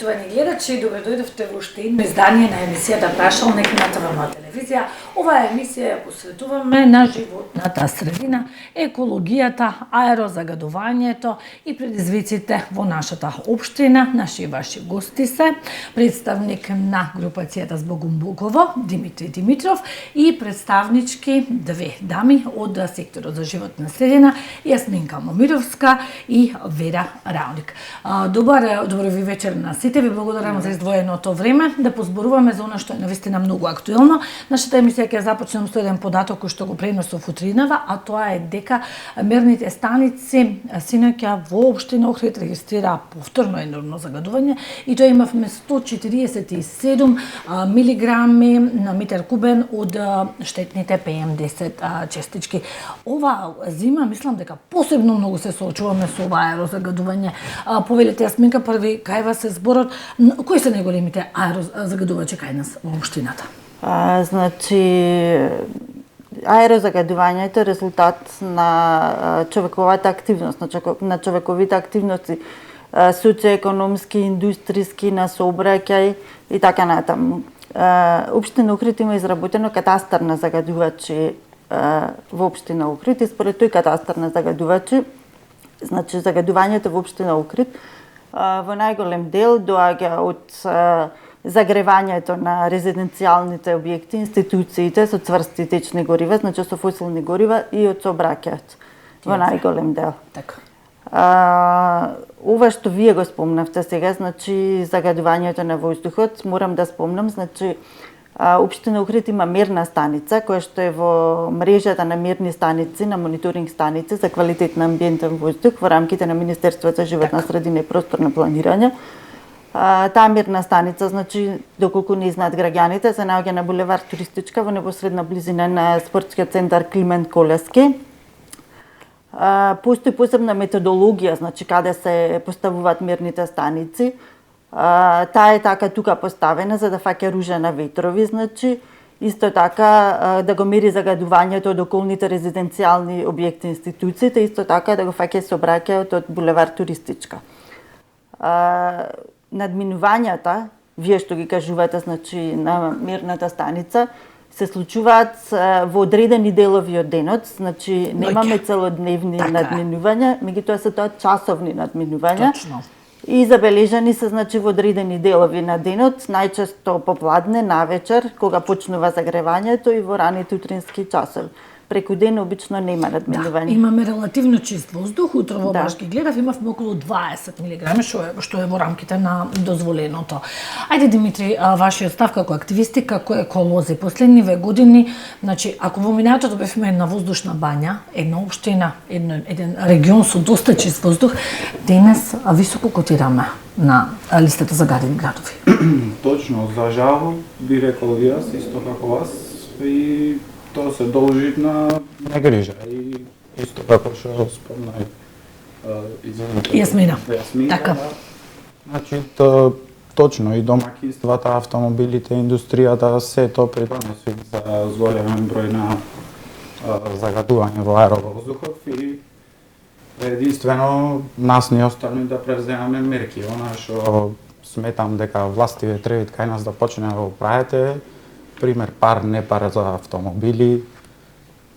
Почитувани гледачи, добре дојдовте во уште едно издание на емисијата Прашалник на ТВМ телевизија. Оваа емисија ја посветуваме на животната средина, екологијата, аерозагадувањето и предизвиците во нашата општина. Наши и ваши гости се представник на групацијата Збогум Буково, Димитри Димитров, и представнички две дами од секторот за животна средина, Јасминка Момировска и Вера Раоник. Добро ви вечер на сите. Ви благодарам за издвоеното време да позборуваме за она што е навистина многу актуелно. Нашата емисија ќе започнем со еден податок кој што го пренесов утринава, а тоа е дека мерните станици синоќа во општина Охрид регистрираа повторно енормно загадување и тоа имавме 147 милиграми на метар кубен од штетните PM10 честички. Ова зима мислам дека посебно многу се соочуваме со ова аерозагадување. Повелете, Јасминка, први кај вас е зборот. Кои се најголемите аерозагадувачи кај нас во општината? Аерозагадувањето е резултат на човековата активност, на човековите активности, социоекономски, индустријски, на сообраќај и така натаму. Општина Охрид има изработено катастар на загадувачи во општина Охрид и според тој катастар на загадувачи, значи загадувањето во општина Охрид во најголем дел доаѓа од загревањето на резиденцијалните објекти, институциите со цврсти течни горива, значи со фосилни горива и од сообраќајот во најголем дел. Така. Ова што вие го спомнавте сега, значи загадувањето на воздухот, морам да спомнам, значи општина Охрид има мерна станица која што е во мрежата на мерни станици, на мониторинг станици за квалитет на амбиентен воздух во рамките на Министерството за животна средина и просторно планирање. Таа мерна станица, значи, доколку не знаат граѓаните, се наоѓа на булевар Туристичка во непосредна близина на спортскиот центар Климент Колевски. Постои посебна методологија, значи, каде се поставуваат мерните станици. Таа е така тука поставена за да фаќа ружа на ветрови, значи, исто така да го мери загадувањето од околните резиденцијални објекти институциите, исто така да го фаќа сообраќајот од булевар Туристичка. Надминувањата, вие што ги кажувате, значи, на мерната станица, се случуваат во одредени делови од денот, значи немаме целодневни надминувања, меѓутоа се тоа часовни надминувања. Точно. И забележани се, значи, во одредени делови на денот, најчесто попладне, навечер, кога почнува загревањето и во раните утрински часови. Преку ден обично нема надминување. Да, имаме релативно чист воздух, утро во баш ги гледав, имавме околу 20 милиграми, што е во рамките на дозволеното. Ајде, Димитри, вашиот став како активисти, како еколози, последниве години, значи, ако во минатото бевме една воздушна бања, една општина, еден регион со доста чист воздух, денес високо котираме на листата за гадени градови. Точно, за жал, би рекол и јас, исто како вас, и тоа се должи на негрижа и исто како што спомна Јасмина. Така. Значи, точно и домаќинствата, автомобилите, индустријата, се тоа придонеси за зголемен број на загадување во аеровоздухот и единствено нас ни оставни да преземаме мерки. Она што сметам дека властиве треба кај нас да почне да го правите, пример пар, не пар за автомобили,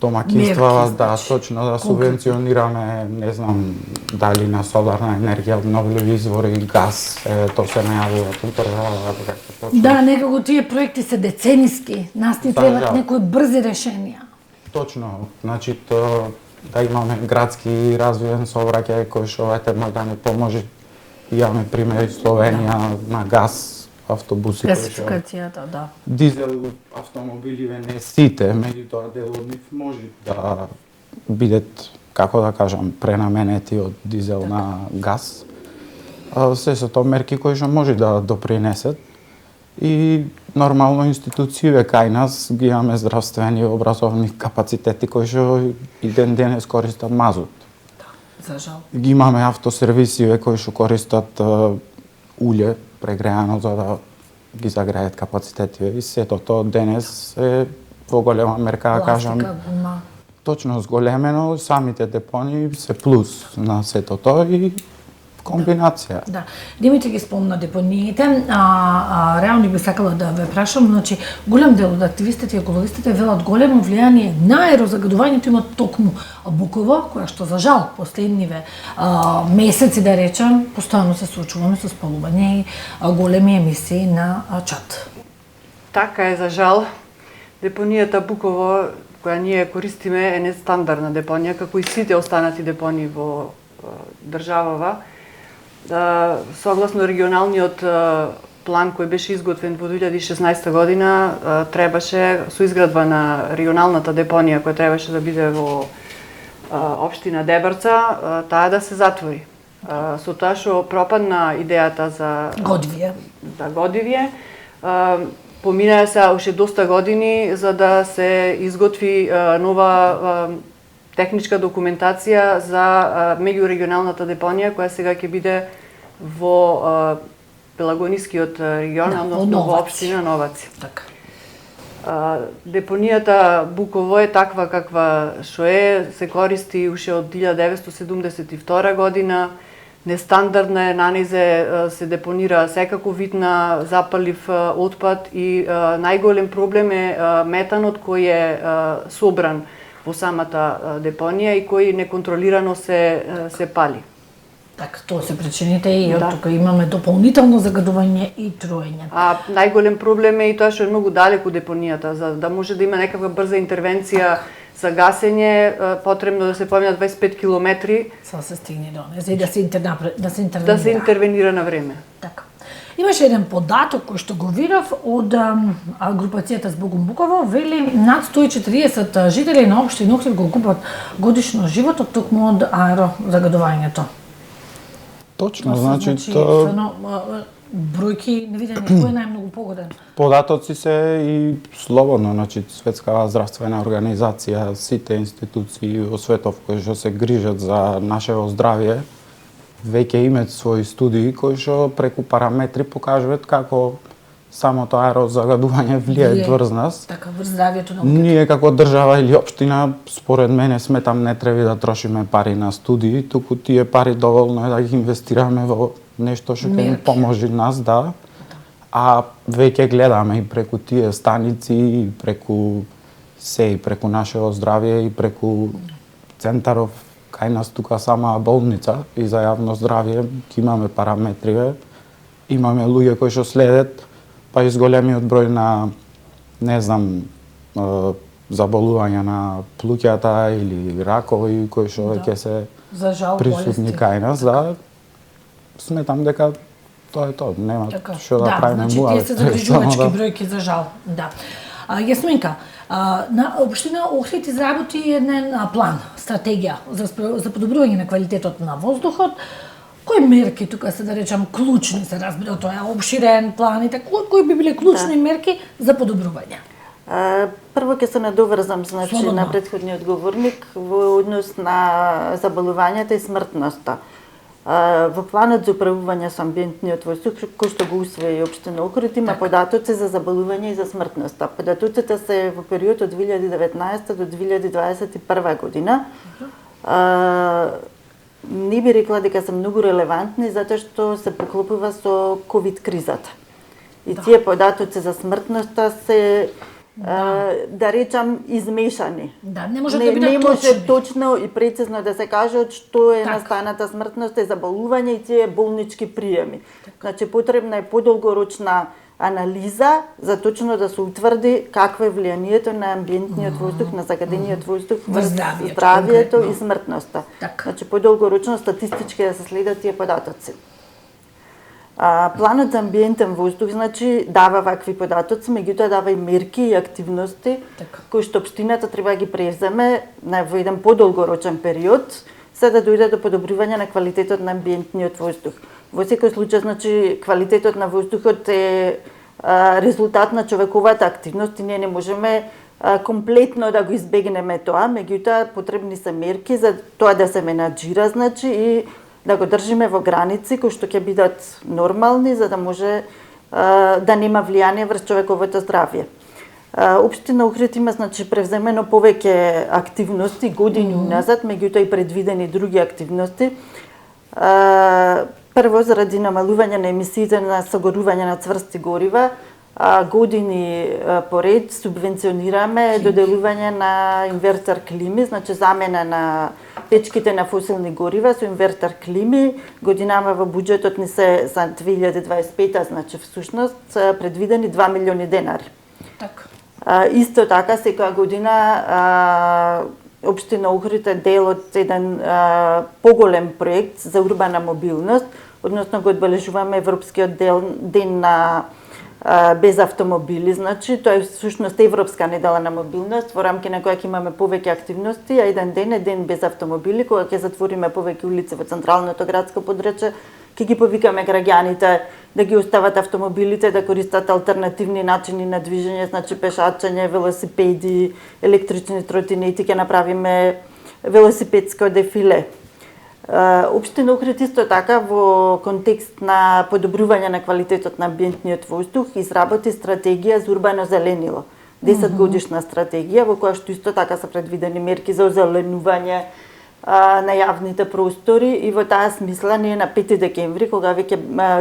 домаќинства, да, точно да субвенционираме, не знам, дали на соларна енергија, обновливи извори, газ, тоа се најавува тука. Да, некако тие проекти се децениски, нас ни требаат некои брзи решенија. Точно, значи да имаме градски развиен сообраќај кој што може да ни поможи. Имаме примери Словенија на газ, автобуси, газификацијата, да. Дизел автомобиливе не сите, меѓутоа дел од нив може да бидат, како да кажам, пренаменети од дизел на газ. Се се тоа мерки кои што може да допринесат и нормално институциите кај нас ги имаме здравствени и образовни капацитети кои што и ден денес користат мазут. За жал. Ги имаме автосервисиве кои што користат улје прегреано за да ги загрејат капацитетиве и сето тоа денес е во голема мерка, да кажам. Пластика, гума. Точно зголемено, самите депони се плюс на сето тоа и Комбинација. Да. Димитри ги спомна депониите, реално би сакала да ве прашам, значи голем дел од активистите и екологистите велат големо влијание на аерозагадувањето има токму Буково, која што за жал последниве месеци да речем, постојано се соочуваме со спалување и големи емисии на чад. Така е, за жал. Депонијата Буково, која ние користиме, е нестандардна депонија, како и сите останати депонии во државава. Согласно регионалниот план кој беше изготвен во 2016 година, требаше со изградба на регионалната депонија која требаше да биде во општина Дебарца, таа да се затвори. Со тоа што пропадна идејата за Годивие. Да, Годивие, поминаа се уште доста години за да се изготви нова техничка документација за меѓурегионалната депонија која сега ќе биде во Пелагонискиот регион, односно во општина Новаци. Така. Депонијата Буково е таква каква што е, се користи уште од 1972 година. Нестандардна е, на низе се депонира секако вид на запалив отпад и најголем проблем е метанот кој е собран во самата депонија и кој неконтролирано се пали. Така, тоа се причините и од тука имаме дополнително загадување и троење. Најголем проблем е и тоа што е многу далеку депонијата, за да може да има некаква брза интервенција за гасење, потребно да се поминат 25 километри. За се стигне до неа, и да се интервенира. Да се интервенира на време. Така. Имаше еден податок кој што го видов од групацијата Збогум Буково, вели над 140 жители на општина Охрид го губат годишно животот токму од аерозагадувањето. Точно, значи тоа бројки невидени, кој е најмногу погоден? податоци се и слободно, значи Светска здравствена организација, сите институции во светов кои што се грижат за нашето здравје, веќе имаат своји студии кои што преку параметри покажуваат како самото аерозагадување влијае врз нас. Така, врз здравјето на Ние како држава или општина, според мене, сметам не треба да трошиме пари на студии, туку тие пари доволно е да ги инвестираме во нешто што ќе ни поможи нас, да. А веќе гледаме и преку тие станици, и преку се, и преку нашето здравје, и преку центаров кај нас тука самаа болница и за јавно здравје, ќе имаме параметри, имаме луѓе кои што следат, па и зголемиот број на, не знам, заболувања на плуќата или ракови кои што веќе се присутни кај нас, да. Сметам дека тоа е тоа, нема што да правиме муавет. Значи, тие се загрижувачки бројки за жал, да. Јасминка, на општина Охрид изработи еден план, стратегија за подобрување на квалитетот на воздухот. Кои мерки тука се да речам клучни, се разбира, тоа е обширен план и така, кои би биле клучни мерки за подобрување? Прво ќе се надоврзам, значи, на претходниот говорник во однос на заболувањата и смртноста. Во планот за управување со амбиентниот воздух, кој што го усвои општина Охрид, има податоци за заболување и за смртноста. Податоците се во период од 2019 до 2021 година. Не би рекла дека се многу релевантни, затоа што се поклопува со ковид кризата. И тие податоци за смртноста се да речам измешани. Да, не може да бидат точни. Не може точни. точно и прецизно да се каже од што е настаната смртност и заболување и тие болнички приеми. Значи потребна е подолгорочна анализа за точно да се утврди какво е влијанието на амбиентниот воздух, на загадениот воздух врз здравјето и смртноста. Значи подолгорочно статистички да се следат тие податоци. Планот за амбиентен воздух, значи, дава вакви податоци, меѓутоа дава и мерки и активности кои што општината треба да ги превземе во еден подолгорочен период, за да дојде до подобрување на квалитетот на амбиентниот воздух. Во секој случај, значи, квалитетот на воздухот е резултат на човековата активност и ние не можеме комплетно да го избегнеме тоа, меѓутоа потребни се мерки за тоа да се менаџира, значи, и да го држиме во граници кои што ќе бидат нормални за да може да нема влијание врз човековото здравје. Општина Охрид има, значи, превземено повеќе активности години уназад, меѓутоа и предвидени други активности. Прво, заради намалување на емисиите на согорување на цврсти горива, години поред субвенционираме доделување на инвертер клими, значи замена на печките на фосилни горива со инвертер клими. Годинама во буџетот ни се за 2025, значи всушност предвидени 2 милиони денари. Така. Исто така, секоја година Општина Охрид е дел од еден поголем проект за урбана мобилност, односно го одбележуваме Европскиот ден на без автомобили, значи тоа е всушност Европска недела на мобилност, во рамки на која ќе имаме повеќе активности, а еден ден е ден без автомобили, кога ќе затвориме повеќе улици во централното градско подрачје, ќе ги повикаме граѓаните да ги остават автомобилите, да користат алтернативни начини на движење, значи пешачење, велосипеди, електрични тротинети, ќе направиме велосипедско дефиле. Општина Охрид исто така во контекст на подобрување на квалитетот на амбиентниот воздух изработи стратегија за урбано зеленило. 10 годишна стратегија во која што исто така се предвидени мерки за озеленување на јавните простори, и во таа смисла ние на 5 декември, кога веќе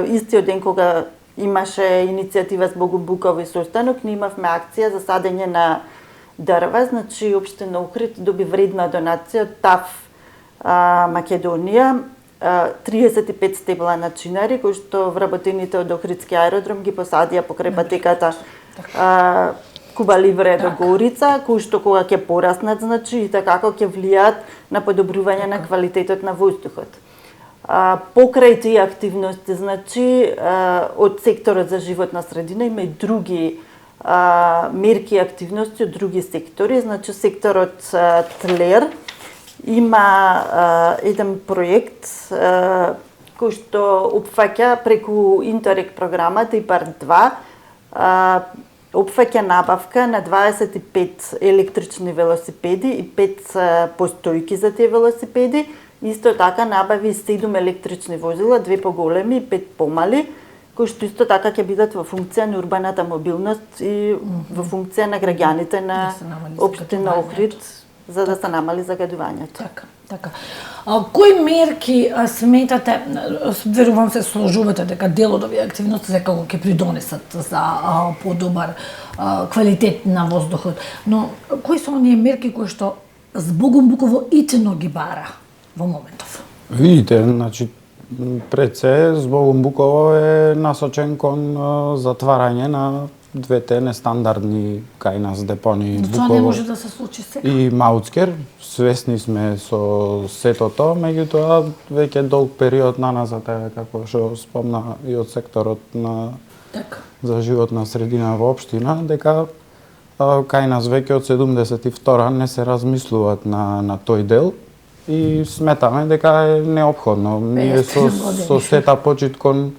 истиот ден кога имаше иницијатива Збогум Буково и состанок, ние имавме акција за садење на дрва, значи Општина Охрид доби вредна донација од ТАФ Македонија, 35 стебла на чинари, кои што вработените од Охридски аеродром ги посадија покрај патеката Куба Ливре до Горица, кои што кога ќе пораснат, значи и така ќе влијаат на подобрување на квалитетот на воздухот. Покрај тие активности, значи од секторот за животна средина има и други мерки и активности од други сектори, значи секторот ТЛЕР има еден проект кој што опфаќа преку Интерек програмата ИПАР 2, опфаќа набавка на 25 електрични велосипеди и 5 постојки за тие велосипеди. Исто така набави 7 електрични возила, 2 поголеми и 5 помали, кои што исто така ќе бидат во функција на урбаната мобилност и во функција на граѓаните на Општина Охрид, за да се намали загадувањето. Така, така. Кои мерки сметате, верувам се сложувате дека дел од овие активности секако ќе придонесат за подобар квалитет на воздухот, но кои се оние мерки кои што Збогум Буково итно ги бара во моментов? Видите, значи пред се Збогум Буково е насочен кон затварање на двете нестандардни кај нас депонии Буково. Тоа не може да се случи сега. И Мауцкер, свесни сме со сето тоа, меѓутоа веќе долг период наназад, како што спомна и од секторот на за животна средина во општина, дека кај нас веќе од 72 не се размислуваат на тој дел и сметаме дека е неопходно. Ние со сета почит кон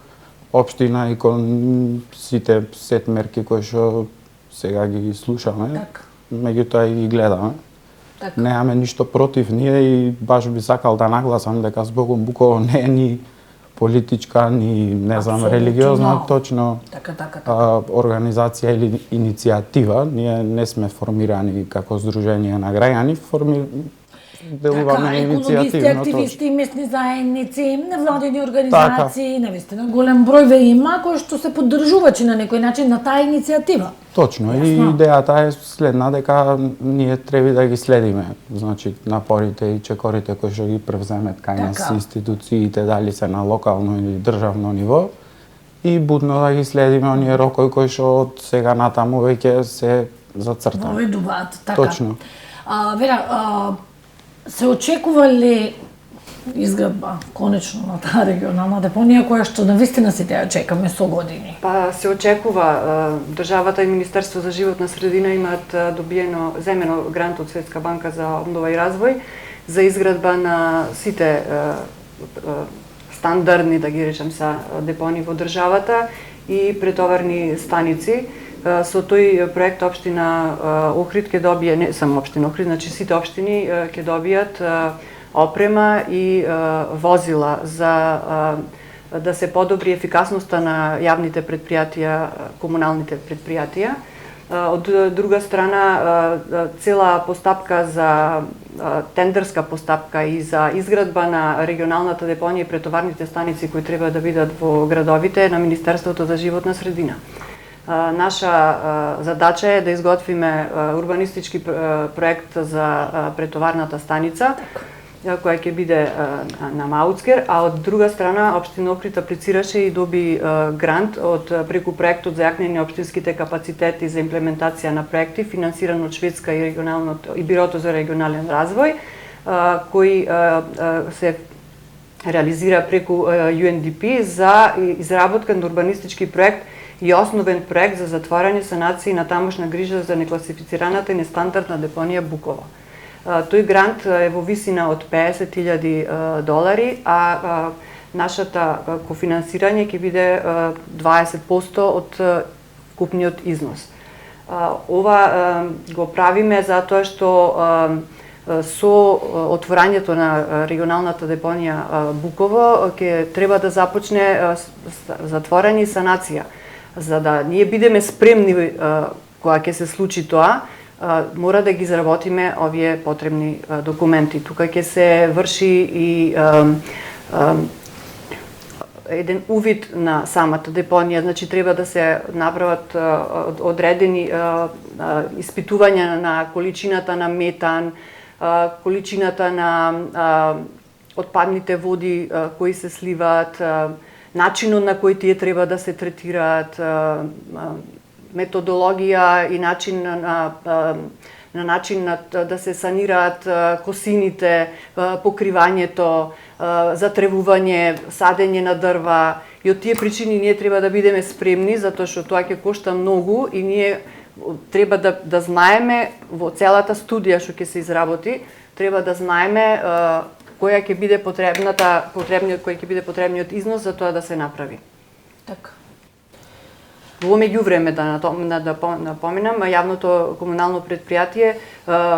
општина и кон сите сет мерки кои што сега ги слушаме, меѓутоа и ги гледаме. Немаме ништо против ние и баш би сакал да нагласам дека Збогум Буково не е ни политичка, ни не знам религиозна, точно организација или иницијатива. Ние не сме формирани како здружение на граѓани, делуваме иницијативно. Екологисти, активисти, месни заедници, невладени организации, навистина голем број ве има кои што се поддржувачи на некој начин на таа иницијатива. Точно, и идејата е следна, дека ние треба да ги следиме, значи напорите и чекорите кои што ги превземет кај нас институциите, дали се на локално или државно ниво, и будно да ги следиме оние рокови кои што од сега натаму веќе се зацртани. Поведуваат, така. Точно. Вера, се очекува ли изградба конечно на таа регионална депонија која што навистина сите ја чекаме со години? Па се очекува. Државата и Министерство за животна средина имаат земено грант од Светска банка за обнова и развој за изградба на сите стандардни, да ги речем са, депонии во државата и претоварни станици. Со тој проект општина Охрид ќе добие, не само општина Охрид, значи сите општини ќе добијат опрема и возила за да се подобри ефикасноста на јавните предпријатија, комуналните предпријатија. Од друга страна, цела постапка за тендерска постапка и за изградба на регионалната депонија и претоварните станици кои треба да бидат во градовите на Министерството за животна средина. Наша задача е да изготвиме урбанистички проект за претоварната станица, која ќе биде на Мауцкер, а од друга страна Општина Охрид аплицираше и доби грант преку проектот за јакнење на општинските капацитети за имплементација на проекти финансиран од Шведска и Бирото за регионален развој, кој се реализира преку UNDP за изработка на урбанистички проект и основен проект за затворање, санација на тамошна грижа за некласифицираната и нестандардна депонија Буково. Тој грант е во висина од $50,000, а нашата кофинансирање ќе биде 20% од купниот износ. Ова го правиме затоа што со отворањето на регионалната депонија Буково ќе треба да започне затворање и санација. За да ние бидеме спремни кога ќе се случи тоа, мора да ги изработиме овие потребни документи. Тука ќе се врши и еден увид на самата депонија, значи треба да се направат одредени испитувања на количината на метан, количината на отпадните води кои се сливаат, начинот на кој тие треба да се третираат, методологија и начин да се санираат косините, покривањето, затревување, садење на дрва. И од тие причини ние треба да бидеме спремни, затоа што тоа ќе кошта многу и ние треба да знаеме во целата студија што ќе се изработи, треба да знаеме кој ќе биде потребниот износ за тоа да се направи. Така. Во меѓувреме да напоменам, јавното комунално предпријатие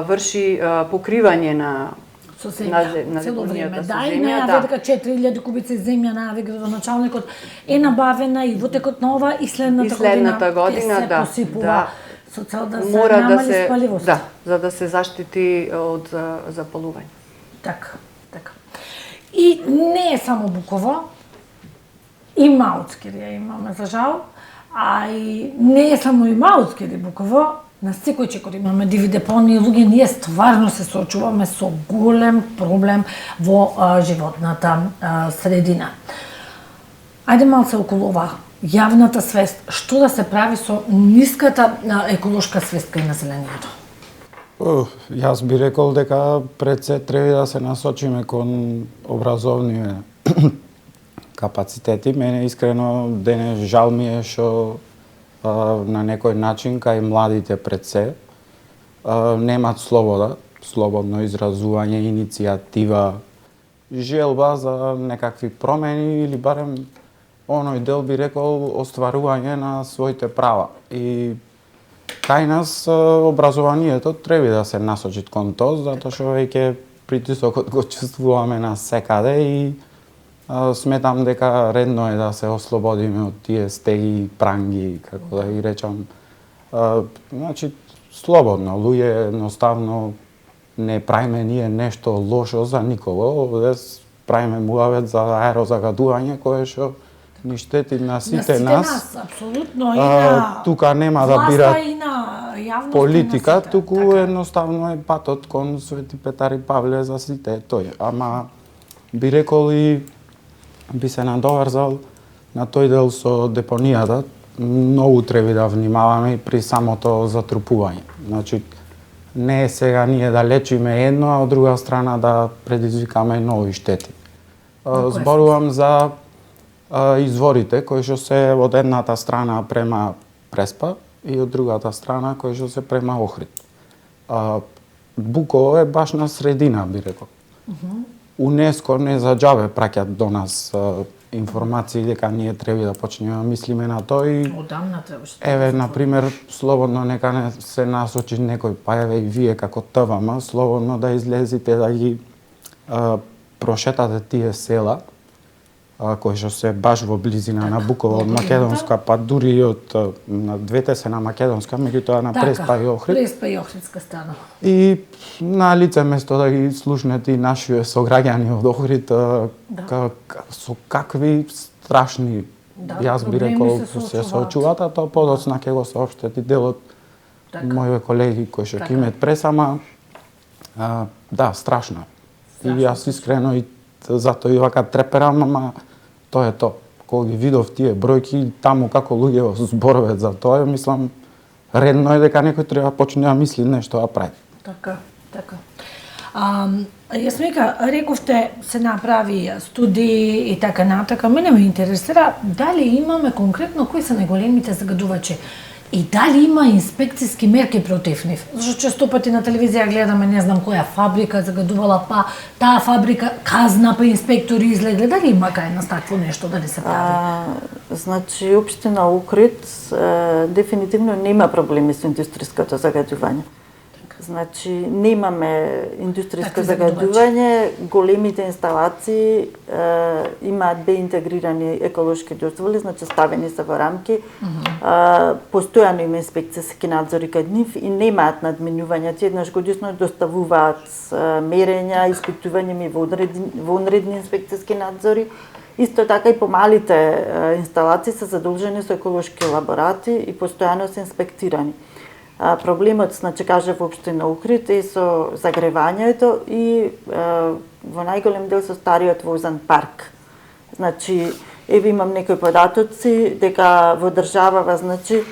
врши покривање на цело време. Да, и најаве дека 4000 кубици земја најаве градоначалникот е набавена и во текот на ова и следната година ќе се посипува со цел да се намали спаливост. Да, за да се заштити од запалување. Така. И не е само Буково, и Мауцкер ја имаме за жал, а и не е само и Мауцкер и Буково, на секој чекор имаме диви депонии, луѓе, ние стварно се соочуваме со голем проблем во животната средина. Ајде малце околу ова јавната свест, што да се прави со ниската еколошка свест кај населението? Јас би рекол дека пред се треба да се насочиме кон образовни капацитети. Мене искрено денес жал ми е што на некој начин кај младите пред се немаат слободно изразување, иницијатива, желба за некакви промени или барем оној дел би рекол остварување на своите права. И кај нас образованието треба да се насочи кон тоа, затоа што веќе притисокот го чувствуваме на секаде и сметам дека редно е да се ослободиме од тие стеги, пранги, како да ги речам. Значи, слободно, луѓе едноставно не правиме ние нешто лошо за никого, овде правиме муавет за аерозагадување кое што ни штети на сите нас. Апсолутно, и на тука нема да бира и на јавност, политика, на сите. туку Така. едноставно е патот кон Свети Петар и Павле за сите тој. Ама би рекол и би се надоврзал на тој дел со депонијата. Многу треба да внимаваме при самото затрупување. Значи, не е сега ние да лечиме едно, а од друга страна да предизвикаме нови штети. Зборувам за изворите кои што се од едната страна према Преспа и од другата страна кои што се према Охрид. Буково е баш на средина, би рекол. УНЕСКО не за џабе праќат до нас информации дека ние треба да почнеме да мислиме на тоа и Одамна требаше. еве на пример слободно нека не се насочи некој, па еве и вие како ТВМ слободно да излезите да ги прошетате тие села кои што се баш во близина на Буково од Македонска, па дури и од на двете се на Македонска, меѓутоа на Преспа и Охрид. Преспа и Охридска страна. И на лице место да ги слушнете и нашите сограѓани од Охрид, со какви страшни, јас би рекол, се соочуваат, а тоа подоцна ќе го соопштети дел од моите колеги кои што ќе имаат пресама. Да, страшно. И јас искрено и затоа и вака треперам, ама тоа е тоа. Кога ги видов тие бројки, таму како луѓе зборуваат за тоа, мислам, редно е дека некој треба почне да мисли нешто да прави. Така. Јасмика, рековте се направи студии и така натака. Мене ме интересира дали имаме конкретно кои се најголемите загадувачи и дали има инспекцијски мерки против нив. Зашто често пати на телевизија гледаме, не знам која фабрика загадувала, па таа фабрика казна, па инспектори излегле. Дали има кај нас такво нешто, дали се прави? Значи, општина Охрид дефинитивно нема проблеми со индустријското загадување. Значи, немаме индустријско загадување, големите инсталации имаат интегрирани еколошки дозволи, значи ставени се во рамки, постојано има инспекцијски надзори кај нив и немаат надменувања. Тие еднаш годишно доставуваат мерења, испитување ми во онредни инспекцијски надзори. Исто така и помалите инсталации се задолжени со еколошки лаборати и постојано се инспектирани. Проблемот, значи, кажа во општина Охрид е со загревањето и во најголем дел со стариот возен парк. Значи, еве имам некои податоци дека во државава, значи,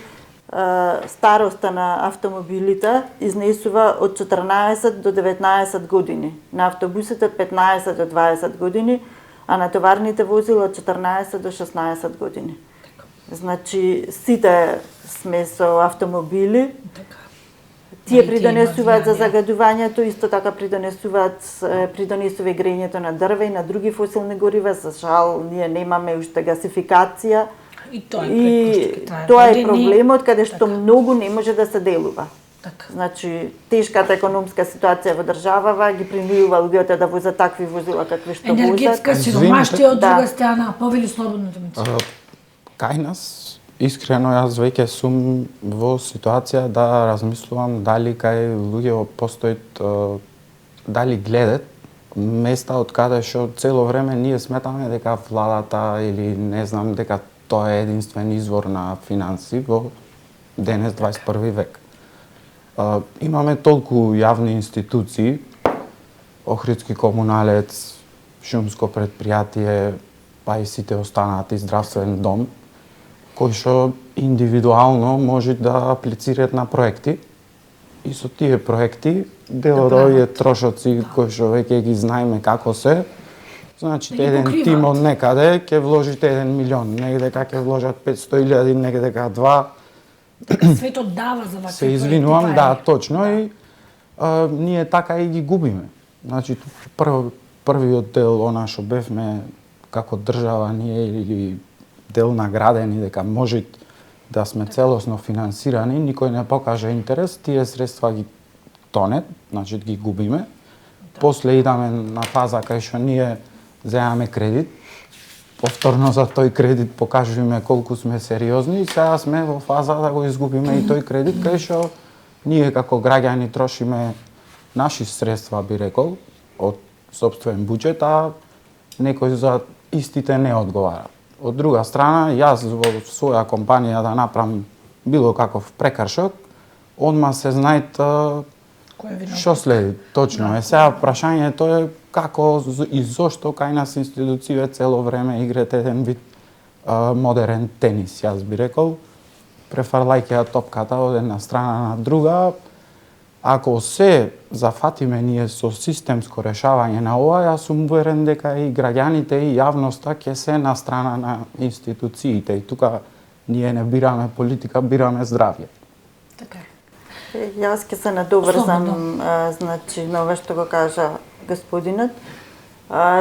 староста на автомобилите изнесува од 14 до 19 години. На автобусите од 15 до 20 години, а на товарните возила од 14 до 16 години. Значи, сите сме со автомобили. Тие придонесуваат за загадувањето, исто така придонесува и грејењето на дрве и на други фосилни горива. За жал, ние немаме уште гасификација. И тоа е проблемот каде што многу не може да се делува. Значи, тешката економска ситуација во државава ги принудува луѓето да возат такви возила какви што возат. Енергетска сиромаштија од друга страна, повели слободно да ми. Кај нас, искрено, јас веќе сум во ситуација да размислувам дали кај луѓе постоит, дали гледат места од каде што цело време ние сметаме дека владата или не знам дека тоа е единствен извор на финанси во денес 21 век. Имаме толку јавни институции, Охридски комуналец, шумско предпријатие, па и сите останати здравствен дом, кои што индивидуално може да аплицираат на проекти и со тие проекти дел од овие трошоци кои што веќе ги знаеме како се, значи еден тим од некаде ќе вложите 1 милион, негде ќе вложат 500.000, негде 2. Светот дава за вакви. Се извинувам, да, точно, и ние така и ги губиме. Значи првиот дел она што бевме како држава ние или дел наградени дека може да сме целосно финансирани, никој не покаже интерес, тие средства ги тонет, значи ги губиме. После идаме на фаза кај што ние земаме кредит, повторно за тој кредит покажуваме колку сме сериозни и сега сме во фаза да го изгубиме и тој кредит кај што ние како граѓани трошиме наши средства, би рекол, од сопствен буџет, а некој за истите не одговара. Од друга страна, јас во своја компанија да направам било каков прекршок, одма се знаат што следи. Точно е. Сега прашањето е како и зошто кај нас институције цело време играат еден вид модерен тенис, јас би рекол, префрлајќи ја топката од една страна на друга. Ако се зафатиме ние со системско решавање на ова, јас сум уверен дека и граѓаните и јавноста ќе се на страна на институциите и тука ние не бираме политика, бираме здравје. Така е. Јас ќе се надоврзам значи на ова што го кажа господинот.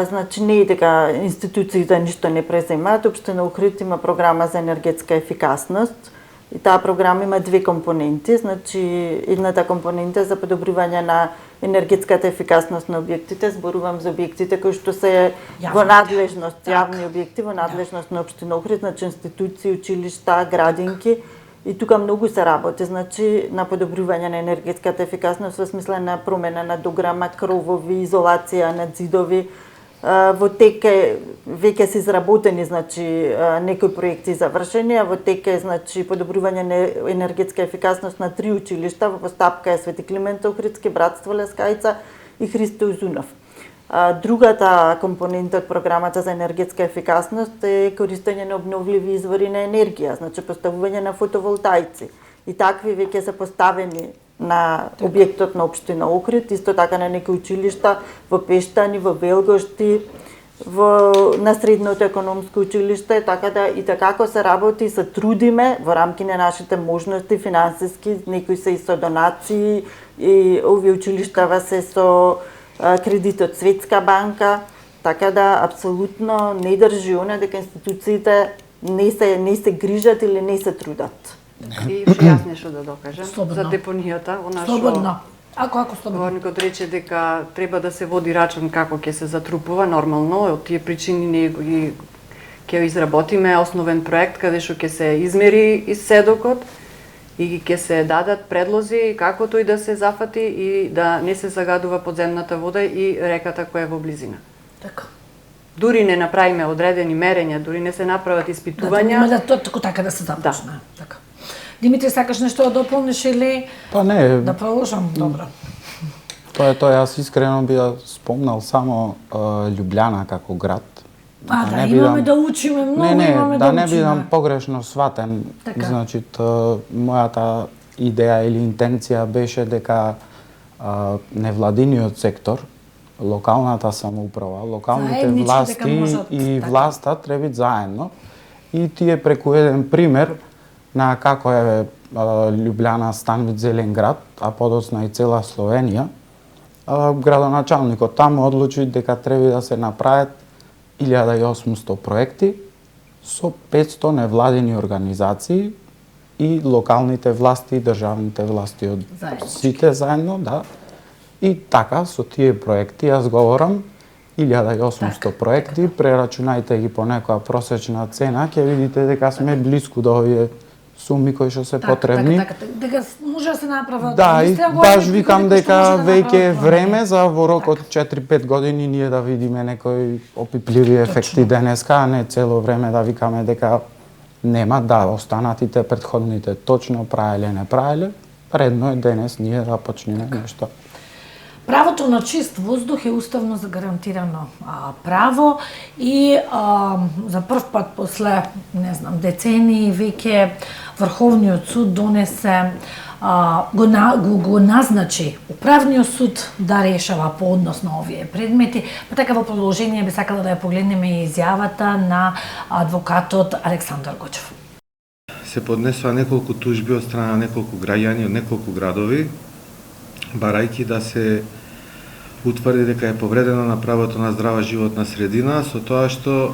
Значи не е дека институциите ништо не преземаат, општина Охрид има програма за енергетска ефикасност. И таа програма има две компоненти, значи едната компонента е за подобрување на енергетската ефикасност на објектите, зборувам за објектите кои што се Јавните. во надлежност, Так. јавни објекти во надлежност на општина Охрид, значи институции, училишта, градинки. И тука многу се работи, значи на подобрување на енергетската ефикасност во смисла на промена на дограма, кровови, изолација на ѕидови. Во тек е веќе се изработени, значи некои проекти завршени, а во тек е значи подобрување на енергетска ефикасност на 3 училишта, во постапка е Свети Климент Охридски, Братство Лескајца и Христо Узунов. Другата компонента од програмата за енергетска ефикасност е користење на обновливи извори на енергија, значи поставување на фотоволтаици. И такви веќе се поставени на објектот на општина Охрид, исто така на некои училишта во Пештани, во Велгошти, на Средното економско училиште, така да и така како се работи и се трудиме во рамки на нашите можности финансиски, некои се и со донации, и овие училиштава се со кредит од Светска банка, така да апсолутно не држи она дека институциите не се грижат или не се трудат. И уште јас нешто да докажам Слободно. за депонијата, она Слободно. Ако слободно. Говорникот рече дека треба да се води рачун како ќе се затрупува нормално, од тие причини ние ќе изработиме основен проект каде што ќе се измери исседокот и ќе се дадат предлози како тој да се зафати и да не се загадува подземната вода и реката која е во близина. Така. Дури не направиме одредени мерења, дури не се направат испитувања. Да тоа така да се започне. Така. Димитри, сакаш нешто да дополниш или Па не, да продолжам? Добро. тоа јас искрено би ја спомнал само Љубљана како град. Да имаме да учиме многу, имаме да не учиме. бидам погрешно сватен. Така. Значи, мојата идеја или интенција беше дека невладиниот сектор, локалната самоуправа, локалните Заеднички дека власти можат, и така. власта треба заедно и тие преку еден пример на како е Љубљана стан вид зелен град, а подоцна и цела Словенија, градоначалникот таму одлучи дека треба да се направат 1800 проекти со 500 невладини организации и локалните власти и државните власти од Заеднички. сите заедно, да. И така со тие проекти јас говорам 1800 проекти, прерачунајте ги по некоја просечна цена, ќе видите дека сме блиску до овие суми кои што се потребни. Така, дека може да се направи. Да, и баш викам дека веќе е да време за во рок од 4-5 години ние да видиме некои опипливи ефекти денеска, а не цело време да викаме дека нема, да, останатите претходните точно правеле, не правеле. Редно е денес ние да почнеме нешто. Правото на чист воздух е уставно загарантирано право и за прв пат после, не знам, децении веќе Врховниот суд донесе го назначи Управниот суд да решава по однос на овие предмети. Па така во продолжение би сакала да ја погледнеме и изјавата на адвокатот Александар Гочев. Се поднесува неколку тужби од страна на неколку граѓани од неколку градови, барајќи да се утврди дека е повредено на правото на здрава животна средина со тоа што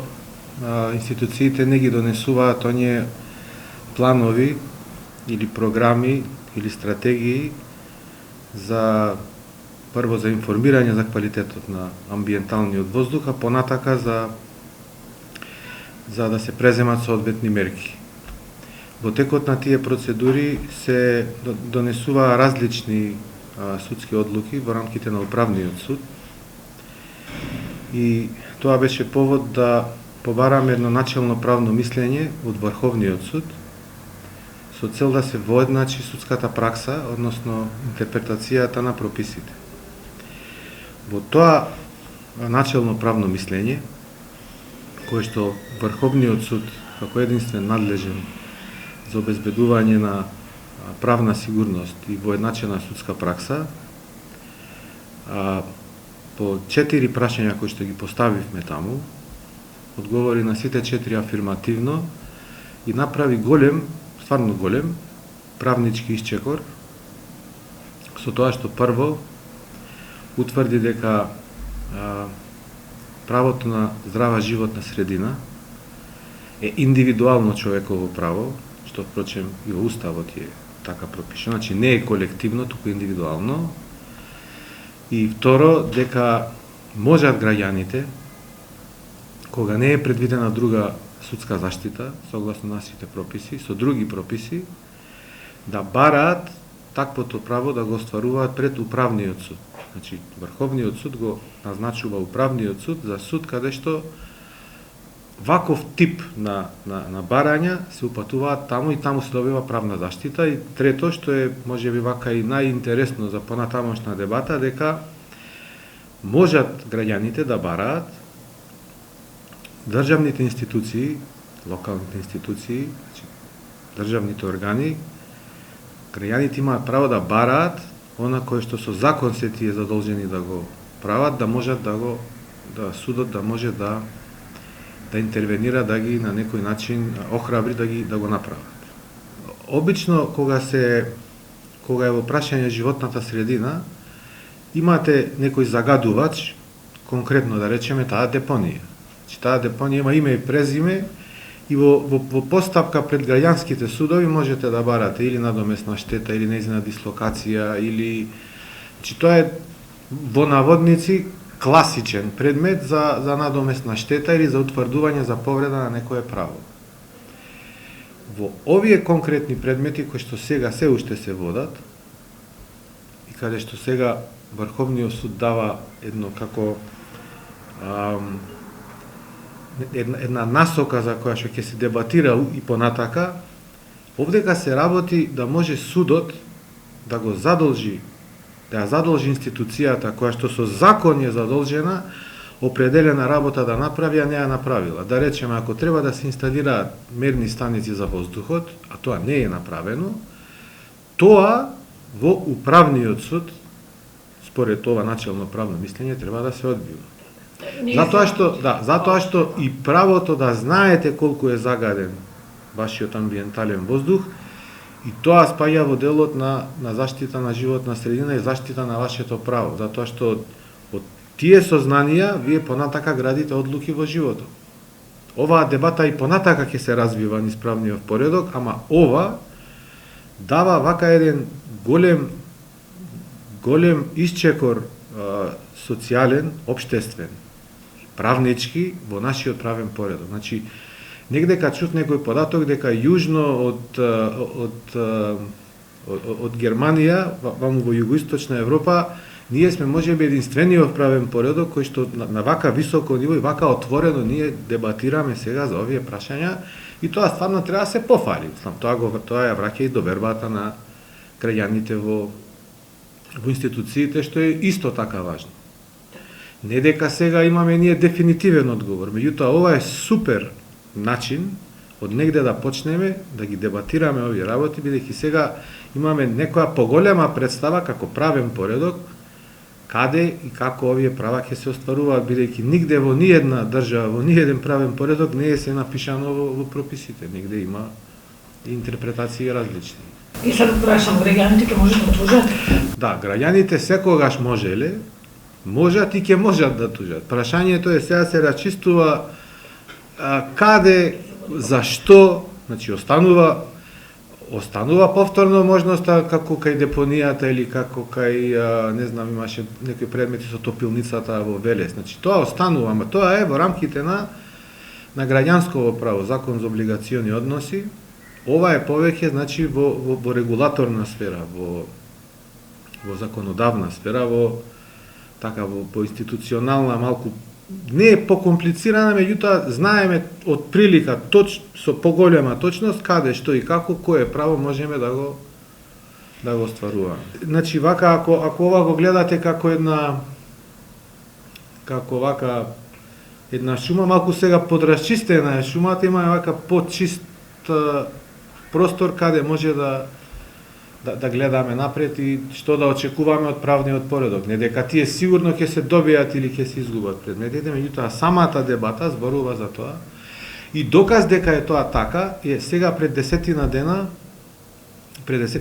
институциите не ги донесуваат оние планови или програми или стратегии за прво за информирање за квалитетот на амбиенталниот воздух, а понатака за да се преземат соодветни мерки. Во текот на тие процедури се донесуваа различни судски одлуки во рамките на Управниот суд и тоа беше повод да побараме едно начелно правно мислење од Врховниот суд со цел да се воедначи судската пракса, односно интерпретацијата на прописите. Во тоа начелно правно мислење, кое што Врховниот суд како единствен надлежен за обезбедување на правна сигурност и воедначена судска пракса, по 4 прашања кои што ги поставивме таму, одговори на сите 4 афирмативно и направи голем, стварно голем, правнички исчекор, со тоа што прво утврди дека правото на здрава животна средина е индивидуално човеково право, што впрочем и во Уставот е така пропишано, значи не е колективно, туку индивидуално. И второ, дека можат граѓаните, кога не е предвидена друга судска заштита, согласно нашите прописи, со други прописи, да бараат таквото право да го остваруваат пред управниот суд. Значи, Врховниот суд го назначува управниот суд за суд каде што ваков тип на барања се упатуваат таму и таму се добива правна заштита. И трето, што е можеби вака и најинтересно за понатамошна дебата, дека можат граѓаните да бараат државните институции, локалните институции, значи државните органи, граѓаните имаат право да бараат она кое што со закон се тие задолжени да го прават, да можат да судот да може да интервенира, да ги на некој начин охрабри да го направат. Обично кога е во прашање животната средина, имате некој загадувач, конкретно да речеме таа депонија. Значи таа депонија има име и презиме и во постапка пред граѓанските судови можете да барате или надомесна штета, или нејзина дислокација, или... Значи тоа е во наводници класичен предмет за надомесна штета или за утврдување за повреда на некое право. Во овие конкретни предмети кои што сега се уште се водат и каде што сега Врховниот суд дава едно како една насока за која што ќе се дебатира и понатака, овдека се работи да може судот да го задолжи, да ја задолжи институцијата која што со закон е задолжена определена работа да направи, а не ја направила. Да речеме, ако треба да се инсталираат мерни станици за воздухот, а тоа не е направено, тоа во управниот суд, според ова начелно правно мислење, треба да се одбива. Затоа што и правото да знаете колку е загаден вашиот амбиентален воздух, и тоа спаѓа во делот на заштита на животна средина и заштита на вашето право, затоа што од тие сознанија вие понатака градите одлуки во животот. Оваа дебата и понатака ќе се развива низ правниот поредок, ама ова дава вака еден голем исчекор социјален, обштествен, правнички во нашиот правен поредок. Значи, негде чув некој податок дека јужно од Германија, ваму во југоисточна Европа, ние сме можеби единствениот правен поредок кој што на вака високо ниво и вака отворено ние дебатираме сега за овие прашања и тоа стварно треба да се пофали. Тоа ја враќа и довербата на граѓаните во институциите, што е исто така важно. Не дека сега имаме ние дефинитивен одговор, меѓутоа ова е супер начин од негде да почнеме да ги дебатираме овие работи, бидејќи сега имаме некоја поголема представа како правен поредок каде и како овие права ќе се остваруваат, бидејќи нигде во ниедна држава, во ниеден правен поредок не е се напишано во прописите, негде има интерпретации различни. И сега прашам, граѓаните ќе можат да тужат? Да, граѓаните секогаш можеле, можат и ќе можат да тужат. Прашањето е сега се рачистува каде, зашто, значи останува повторно можноста како кај депонијата или како кај, не знам, имаше некои предмети со топилницата во Велес. Значи тоа останува, ама тоа е во рамките на граѓансково право, закон за облигациони односи. Ова е повеќе, значи, во регулаторна сфера, во законодавна сфера, во институционална малку не е покомплицирана, меѓутоа знаеме од прилика со поголема точност каде, што и како, кое право можеме да го остваруваме. Значи вака ако ова го гледате како една шума, малку сега подрасчистена е шумата, има вака почист простор каде може да гледаме напред и што да очекуваме од правниот поредок. Не дека тие сигурно ќе се добијат или ќе се изгубат предметите, меѓутоа самата дебата зборува за тоа. И доказ дека е тоа така е сега пред 10 дена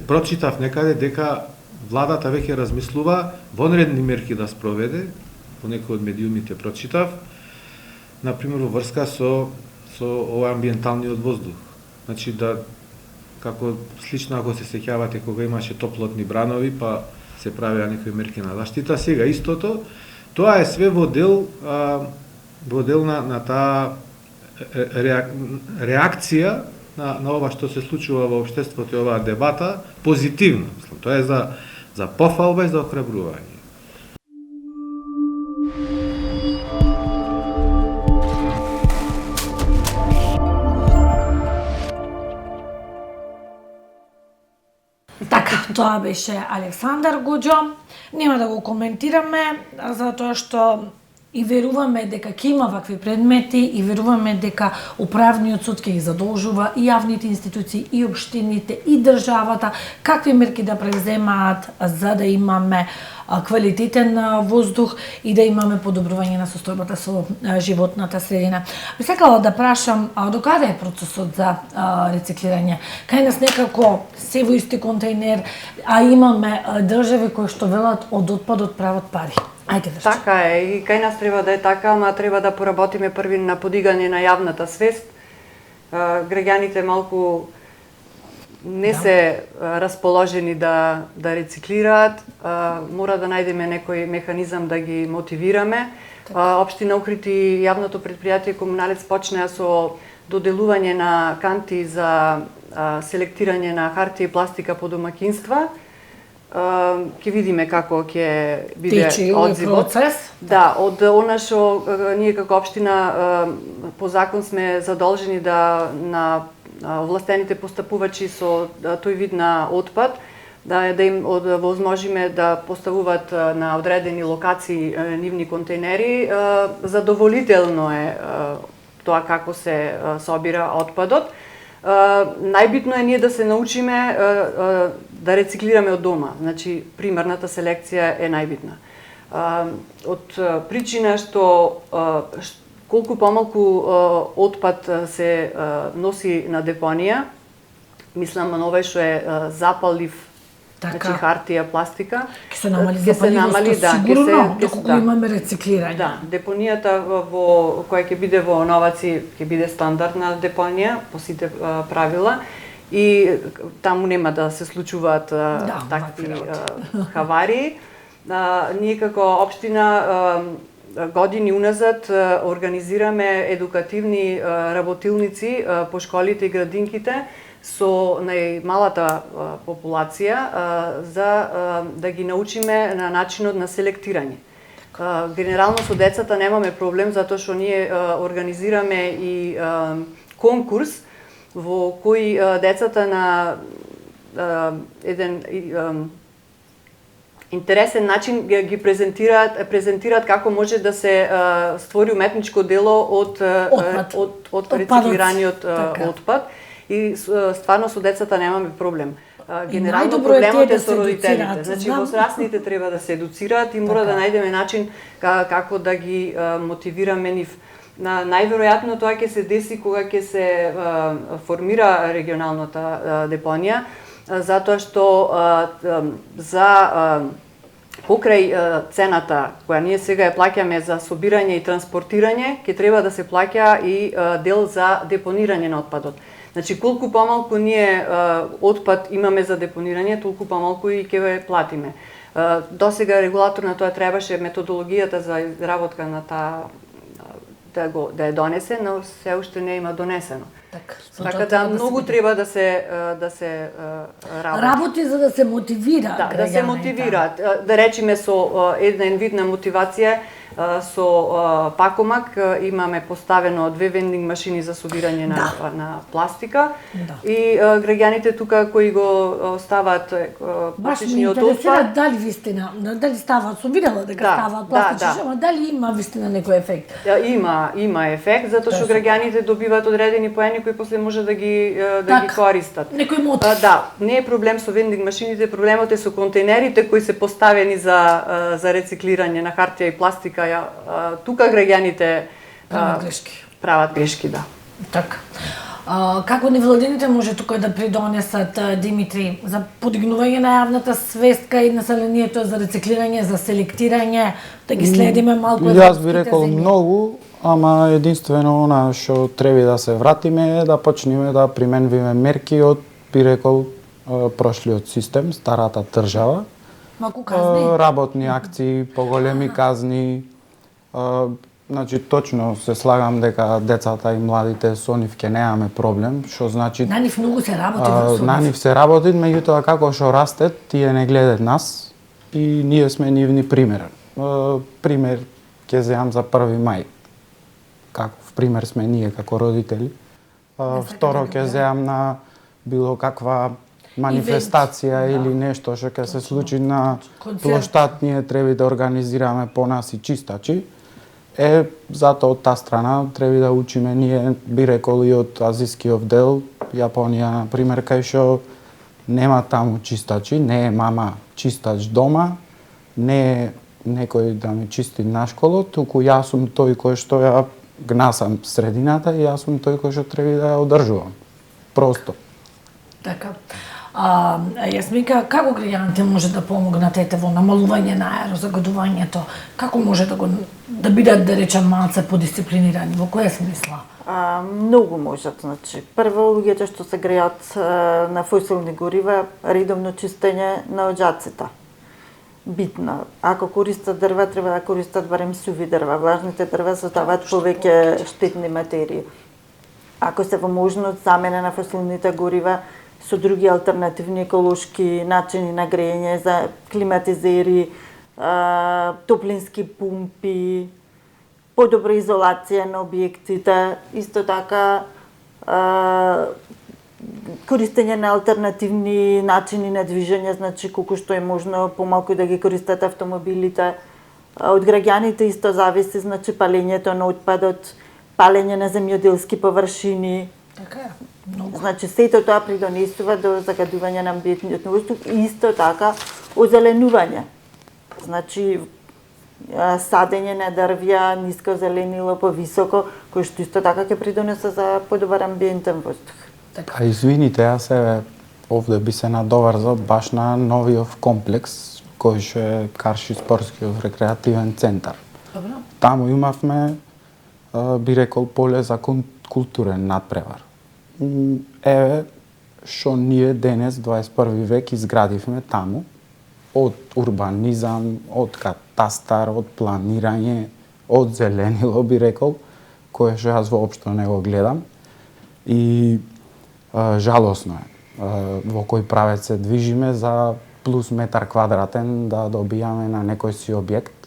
прочитав некаде дека владата веќе размислува вонредни мерки да спроведе, по некој од медиумите прочитав, например во врска со ова амбиенталниот воздух. Значи како слично ако се сеќавате кога имаше топлотни бранови, па се правеа некои мерки на заштита. Сега истото, тоа е све во дел на таа реакција на ова што се случува во општеството и оваа дебата, позитивно. Мислам, тоа е за пофалба и за охрабрување. Така, тоа беше Александар Гоџо. Нема да го коментираме, затоа што и веруваме дека ќе има вакви предмети и веруваме дека управниот суд ќе ги задолжува и јавните институции, и општините, и државата, какви мерки да преземаат за да имаме квалитетен воздух и да имаме подобрување на состојбата со животната средина. Би сакала да прашам, до каде е процесот за рециклирање? Кај нас некако се во исти контейнер, а имаме држави кои што велат од отпадот прават пари. Ајде да. Така е, и кај нас треба да е така, ама треба да поработиме први на подигање на јавната свест. Граѓаните малку не се расположени да рециклираат, мора да најдеме некој механизам да ги мотивираме. Општина Охрид и јавното предпријатие Комуналец почнеа со доделување на канти за селектирање на хартија и пластика по домакинства. Ќе видиме како ќе биде одзивот. Да, од она што ние како општина по закон сме задолжени да на овластените постапувачи со тој вид на отпад, да им возможиме да поставуваат на одредени локации нивни контейнери. Задоволително е тоа како се собира отпадот. Најбитно е ние да се научиме да рециклираме од дома. Значи, примерната селекција е најбитна. Од причина што колку помалку отпад се носи на депонија, мислам на овој што е запалив, значи хартија, пластика, ќе се намали запаливоста, сигурно, доколку имаме рециклирање. Да, депонијата која ќе биде во Новаци ќе биде стандардна депонија по сите правила и таму нема да се случуваат такви хаварии. Ние како општина години уназад организираме едукативни работилници по школите и градинките со најмалата популација за да ги научиме на начинот на селектирање. Генерално со децата немаме проблем затоа што ние организираме и конкурс во кој децата на еден интересен начин ги презентираат како може да се створи уметничко дело од рециклираниот отпад. И стварно со децата немаме проблем. Генерално проблемот е со родителите. Значи возрастните треба да се едуцираат и мора да најдеме начин како да ги мотивираме нив. Најверојатно тоа ќе се деси кога ќе се формира регионалната депонија, затоа што за покрај цената која ние сега ја плаќаме за собирање и транспортирање, ќе треба да се плаќа и дел за депонирање на отпадот. Значи, колку помалку ние отпад имаме за депонирање, толку помалку и ќе платиме. Досега регулатор на тоа требаше методологијата за изработка на таа да ја донесе, но се уште не има донесено. Така да многу треба да се работи за да се мотивира. Да се мотивираат. Да речеме со еден вид на мотивација со Пакомак имаме поставено 2 вендинг машини за собирање на пластика и граѓаните тука кои го ставаат пластичниот отпад. Дали вистина, дали ставаат, сум видела дека ставаат пластични, ама дали има вистина некој ефект? Има ефект, затоа што граѓаните добиваат одредени поени кои после може да ги користат. Некој мотив. Да, не е проблем со вендинг машините, проблемот е со контейнерите кои се поставени за рециклирање на хартија и пластика. Тука граѓаните прават грешки, да. Така. Како невладините може тука да придонесат, Димитри, за подигнување на јавната свест кај населението за рециклирање, за селектирање, да ги следиме малку? Јас би рекол многу, ама единствено она што треба да се вратиме е да почнеме да применуваме мерки од, би рекол, прошлиот систем, старата држава, Малку казни? Работни акции, поголеми казни. Значи точно се слагам дека децата и младите со нив ќе немаме проблем, што значи На нив многу се работи во на нив се работи, меѓутоа како што растет, тие не гледат нас и ние сме нивни пример. Пример ќе земам за 1 мај. Каков пример сме ние како родители. Второ ќе земам на било каква манифестација или нешто што ќе се случи на плоштад, ние треба да организираме по нас и чистачи. Затоа од таа страна треба да учиме ние, би рекол и од азискиот дел, Јапонија, на пример, кај што нема таму чистачи, не е мама чистач дома, не е некој да ми чисти на школот, туку јас сум тој кој што ја гнасам средината и јас сум тој кој што треба да ја одржувам. Просто. Така. Јасминка, како граѓаните може да помогнат во намалување на аерозагадувањето? Како може да бидат, да речем, малце подисциплинирани? Во која смисла? Многу можат. Значи, прво, луѓето што се греат на фосилни горива, редовно чистење на оџаците. Битно. Ако користат дрва, треба да користат барем суви дрва. Влажните дрва создаваат повеќе штетни материи. Ако се во можност замена на фосилните горива со други алтернативни еколошки начини на грејење, за климатизери, топлински пумпи, подобра изолација на објектите, исто така користење на алтернативни начини на движење, значи колку што е можно помалку да ги користат автомобилите. Од граѓаните исто зависи, значи палењето на отпадот, палење на земјоделски површини. Така е. Многу. Значи сето тоа придонесува до загадување на амбиентниот воздух и исто така озеленување. Значи садење на дрвја, ниско зеленило, повисоко, кој што исто така ќе придонесе за подобар амбиентен воздух. Така. Извините, јас овде би се надоврзал баш на новиот комплекс кој што е Карши спортскиот рекреативен центар. Добро. Таму имавме, би рекол, поле за културен надпревар. Што ние денес, 21 век, изградивме таму, од урбанизам, од катастар, од планирање, од зеленило, би рекол, кое што јас воопшто не го гледам. И жалосно е во кој правец се движиме за плюс метар квадратен да добијаме на некој си објект.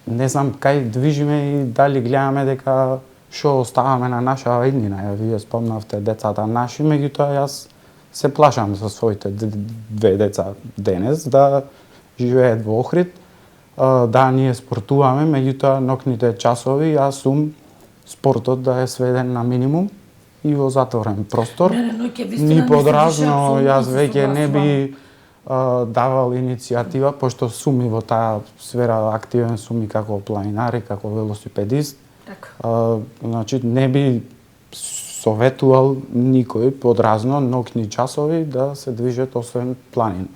Не знам кај движиме и дали гледаме дека што оставаме на наша иднина. Вие спомнавте децата наши, меѓутоа јас се плашам за своите 2 деца денес да живеат во Охрид. Да, ние спортуваме, меѓутоа ноќните часови јас сум спортот да е сведен на минимум и во затворен простор. Ни подразно јас веќе не би давал иницијатива, пошто сум и во таа сфера активен, сум и како планинар и како велосипедист. Значи не би советувал никој подразно ноќни часови да се движат освен планина.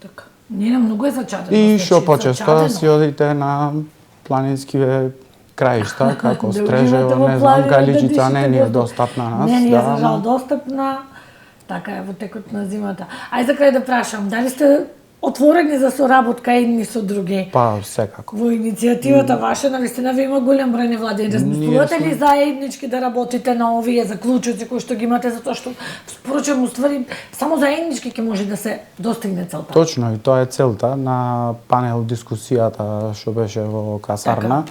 Така. Не, многу е зачадено. И што почесто да си одите на планинскиве краишта, како Стрежево, не знам, Галичица не ни е достапна нас. Не ни е за жал достапна. Така е во текот на зимата. Ај за крај да прашам, дали сте отворени за соработка едни со други? Па, секако. Во иницијативата ваша, навистина, ви има голем број невладени. Размислувате ли заеднички да работите на овие заклучоци кои што ги имате, затоа што споручам уствари само заеднички ќе може да се достигне целта? Точно, и тоа е целта на панел дискусијата што беше во касарна.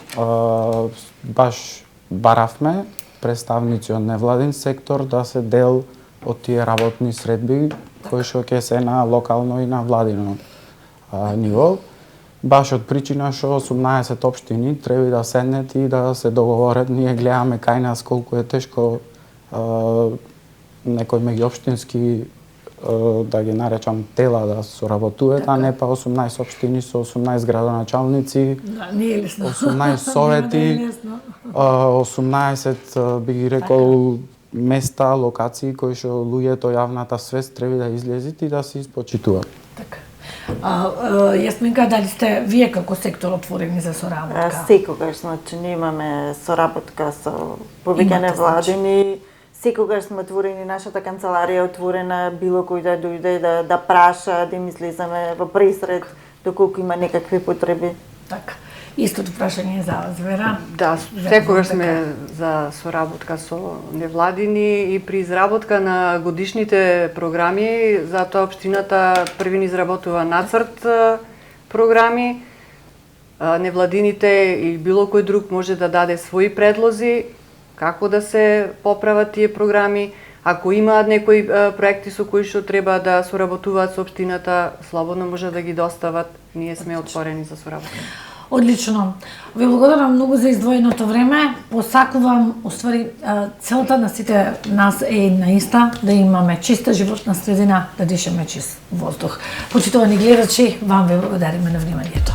Баш баравме представници од невладин сектор да се дел од тие работни средби кои што ќе се на локално и на владино ниво. Баш од причина што 18 општини треба да седнат и да се договорат. Ние гледаме кај нас колку е тешко некој меѓуопштински да ги наречам тела да соработуваат, а не па 18 општини со 18 градоначалници, Да, не е лесно. 18 совети, 18 би ги рекол места, локации кои што луѓето јавната свест треба да излезат и да се испочитуваат. Така. Јасминка, дали сте вие како сектор отворени за соработка? Секогаш, значи ние имаме соработка со повеќе невладини секогаш сме отворени, нашата канцеларија е отворена, било кој да дојде да праша, да им излеземе во пресред, доколку има некакви потреби. Така. Истото прашање за вас, Вера? Да, секогаш сме за соработка со невладини и при изработка на годишните програми, затоа општината први ни изработува нацрт програми, невладините и било кој друг може да даде своји предлози како да се поправат тие програми. Ако имаат некои проекти со кои што треба да соработуваат со општината, слободно може да ги достават. Ние сме отворени за соработка. Одлично. Ви благодарам многу за издвоеното време. Посакувам, уствари, целта на сите нас е наиста да имаме чиста животна средина, да дишаме чист воздух. Почитувани гледачи, вам ви благодариме на вниманието.